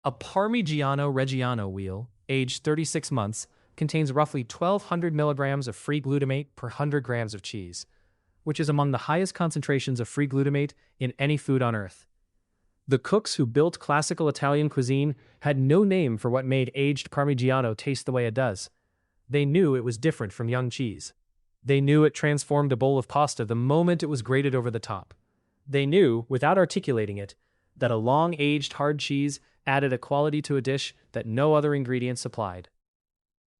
A Parmigiano Reggiano wheel, aged 36 months, contains roughly 1,200 milligrams of free glutamate per 100 grams of cheese, which is among the highest concentrations of free glutamate in any food on Earth. The cooks who built classical Italian cuisine had no name for what made aged Parmigiano taste the way it does. They knew it was different from young cheese. They knew it transformed a bowl of pasta the moment it was grated over the top. They knew, without articulating it, that a long-aged hard cheese added a quality to a dish that no other ingredient supplied.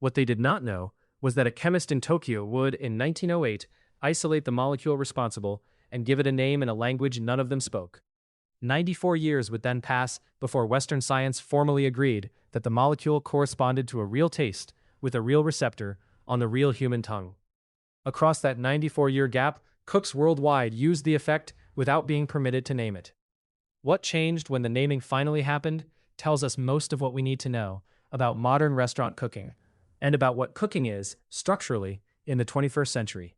What they did not know was that a chemist in Tokyo would, in 1908, isolate the molecule responsible and give it a name in a language none of them spoke. 94 years would then pass before Western science formally agreed that the molecule corresponded to a real taste with a real receptor on the real human tongue. Across that 94-year gap, cooks worldwide used the effect without being permitted to name it. What changed when the naming finally happened tells us most of what we need to know about modern restaurant cooking and about what cooking is, structurally, in the 21st century.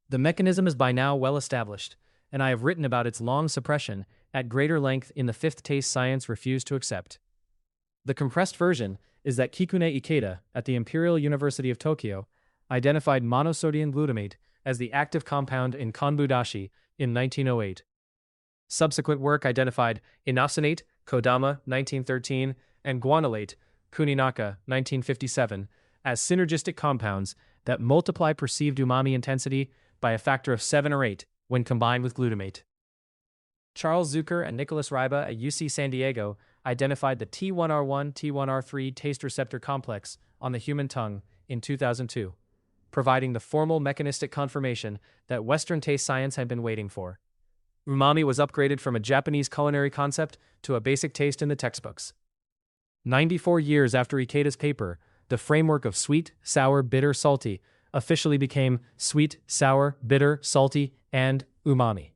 The mechanism is by now well established, and I have written about its long suppression at greater length in the fifth taste science refused to accept. The compressed version is that Kikune Ikeda at the Imperial University of Tokyo identified monosodium glutamate as the active compound in konbu dashi in 1908. Subsequent work identified inosinate, Kodama, 1913, and guanylate, Kuninaka, 1957, as synergistic compounds that multiply perceived umami intensity by a factor of 7 or 8 when combined with glutamate. Charles Zucker and Nicholas Ryba at UC San Diego identified the T1R1, T1R3 taste receptor complex on the human tongue in 2002, providing the formal mechanistic confirmation that Western taste science had been waiting for. Umami was upgraded from a Japanese culinary concept to a basic taste in the textbooks. 94 years after Ikeda's paper, the framework of sweet, sour, bitter, salty officially became sweet, sour, bitter, salty, and umami.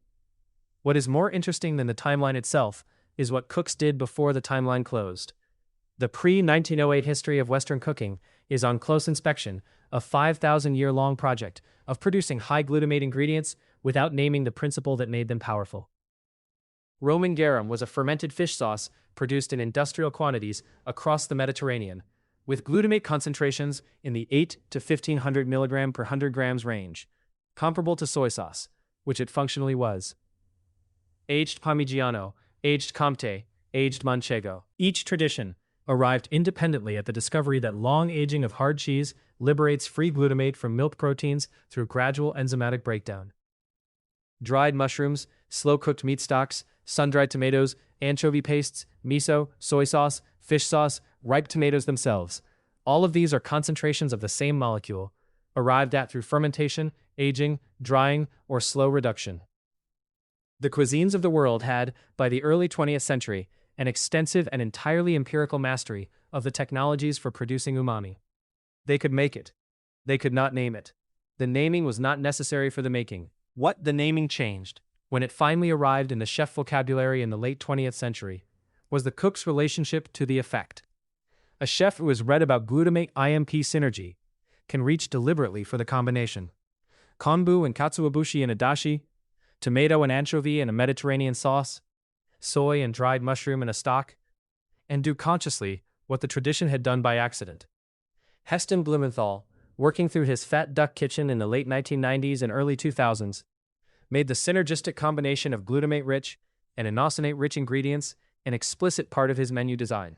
What is more interesting than the timeline itself is what cooks did before the timeline closed. The pre-1908 history of Western cooking is on close inspection, a 5,000-year-long project of producing high glutamate ingredients without naming the principle that made them powerful. Roman garum was a fermented fish sauce produced in industrial quantities across the Mediterranean, with glutamate concentrations in the 8 to 1,500 mg per 100 grams range, comparable to soy sauce, which it functionally was. Aged Parmigiano, aged Comté, aged Manchego. Each tradition arrived independently at the discovery that long aging of hard cheese liberates free glutamate from milk proteins through gradual enzymatic breakdown. Dried mushrooms, slow-cooked meat stocks, sun-dried tomatoes, anchovy pastes, miso, soy sauce, fish sauce, ripe tomatoes themselves. All of these are concentrations of the same molecule, arrived at through fermentation, aging, drying, or slow reduction. The cuisines of the world had, by the early 20th century, an extensive and entirely empirical mastery of the technologies for producing umami. They could make it. They could not name it. The naming was not necessary for the making. What the naming changed, when it finally arrived in the chef vocabulary in the late 20th century, was the cook's relationship to the effect. A chef who has read about glutamate IMP synergy can reach deliberately for the combination. Konbu and katsuobushi in a dashi, tomato and anchovy in a Mediterranean sauce, soy and dried mushroom in a stock, and do consciously what the tradition had done by accident. Heston Blumenthal, working through his Fat Duck kitchen in the late 1990s and early 2000s, made the synergistic combination of glutamate-rich and inosinate-rich ingredients an explicit part of his menu design,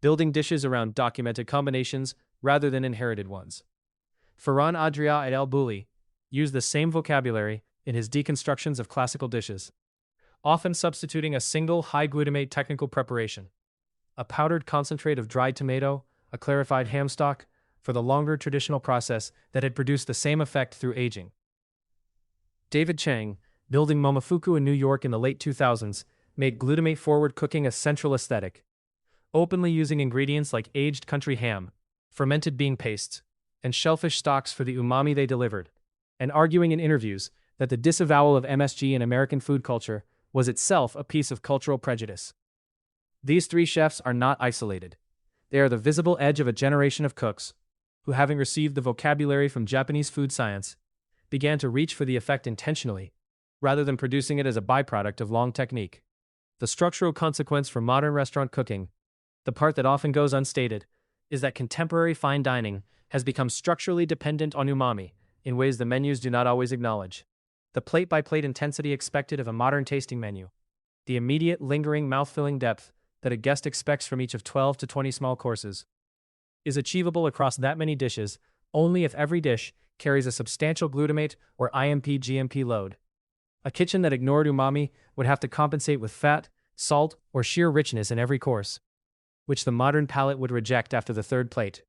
building dishes around documented combinations rather than inherited ones. Ferran Adrià et al. Bulli used the same vocabulary in his deconstructions of classical dishes, often substituting a single high-glutamate technical preparation, a powdered concentrate of dried tomato, a clarified ham stock, for the longer traditional process that had produced the same effect through aging. David Chang, building Momofuku in New York in the late 2000s, made glutamate-forward cooking a central aesthetic, openly using ingredients like aged country ham, fermented bean pastes, and shellfish stocks for the umami they delivered, and arguing in interviews that the disavowal of MSG in American food culture was itself a piece of cultural prejudice. These three chefs are not isolated. They are the visible edge of a generation of cooks who, having received the vocabulary from Japanese food science, began to reach for the effect intentionally, rather than producing it as a byproduct of long technique. The structural consequence for modern restaurant cooking, the part that often goes unstated, is that contemporary fine dining has become structurally dependent on umami in ways the menus do not always acknowledge. The plate-by-plate intensity expected of a modern tasting menu, the immediate, lingering, mouth-filling depth that a guest expects from each of 12 to 20 small courses, is achievable across that many dishes only if every dish carries a substantial glutamate or IMP-GMP load. A kitchen that ignored umami would have to compensate with fat, salt, or sheer richness in every course, which the modern palate would reject after the third plate.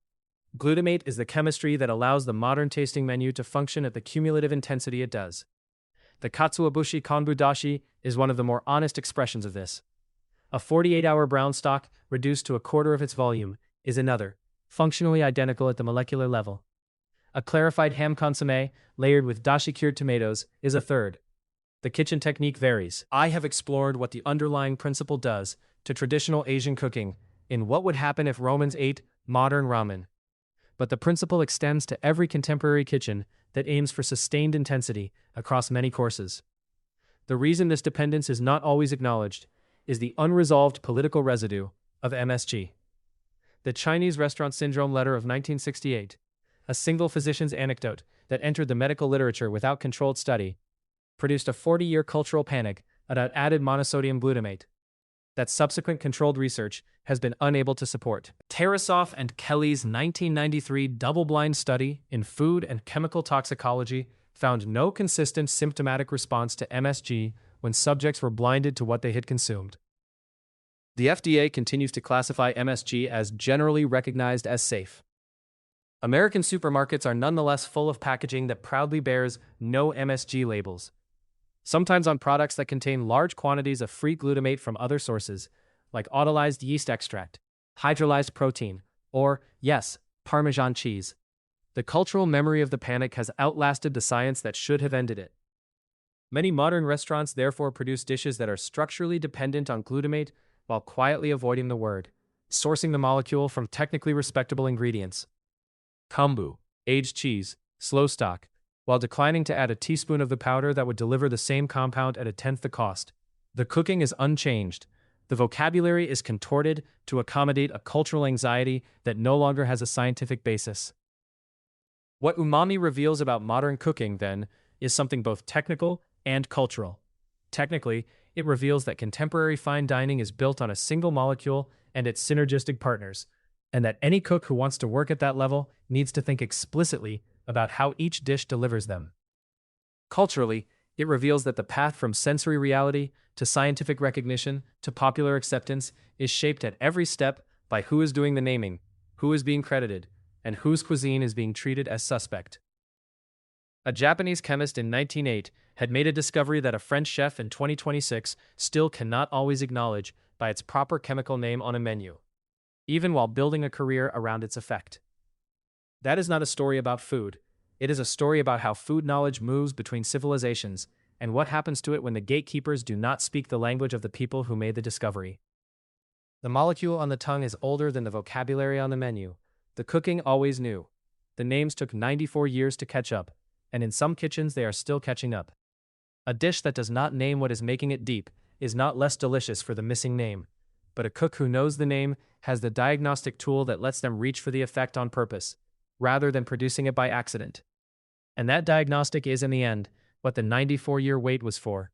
Glutamate is the chemistry that allows the modern tasting menu to function at the cumulative intensity it does. The katsuobushi konbu dashi is one of the more honest expressions of this. A 48-hour brown stock reduced to a quarter of its volume is another, functionally identical at the molecular level. A clarified ham consommé layered with dashi-cured tomatoes is a third. The kitchen technique varies. I have explored what the underlying principle does to traditional Asian cooking in What Would Happen If Romans Ate Modern Ramen. But the principle extends to every contemporary kitchen that aims for sustained intensity across many courses. The reason this dependence is not always acknowledged is the unresolved political residue of MSG. The Chinese Restaurant Syndrome letter of 1968, a single physician's anecdote that entered the medical literature without controlled study, produced a 40-year cultural panic about added monosodium glutamate that subsequent controlled research has been unable to support. Tarasoff and Kelly's 1993 double-blind study in food and chemical toxicology found no consistent symptomatic response to MSG when subjects were blinded to what they had consumed. The FDA continues to classify MSG as generally recognized as safe. American supermarkets are nonetheless full of packaging that proudly bears no MSG labels, sometimes on products that contain large quantities of free glutamate from other sources, like autolyzed yeast extract, hydrolyzed protein, or, yes, Parmesan cheese. The cultural memory of the panic has outlasted the science that should have ended it. Many modern restaurants therefore produce dishes that are structurally dependent on glutamate while quietly avoiding the word, sourcing the molecule from technically respectable ingredients. Kombu, aged cheese, slow stock, while declining to add a teaspoon of the powder that would deliver the same compound at a tenth the cost. The cooking is unchanged. The vocabulary is contorted to accommodate a cultural anxiety that no longer has a scientific basis. What Umami reveals about modern cooking, then, is something both technical and cultural. Technically, it reveals that contemporary fine dining is built on a single molecule and its synergistic partners, and that any cook who wants to work at that level needs to think explicitly about how each dish delivers them. Culturally, it reveals that the path from sensory reality to scientific recognition to popular acceptance is shaped at every step by who is doing the naming, who is being credited, and whose cuisine is being treated as suspect. A Japanese chemist in 1908 had made a discovery that a French chef in 2026 still cannot always acknowledge by its proper chemical name on a menu, even while building a career around its effect. That is not a story about food. It is a story about how food knowledge moves between civilizations and what happens to it when the gatekeepers do not speak the language of the people who made the discovery. The molecule on the tongue is older than the vocabulary on the menu. The cooking always knew. The names took 94 years to catch up, and in some kitchens they are still catching up. A dish that does not name what is making it deep is not less delicious for the missing name, but a cook who knows the name has the diagnostic tool that lets them reach for the effect on purpose, rather than producing it by accident. And that diagnostic is, in the end, what the 94-year wait was for.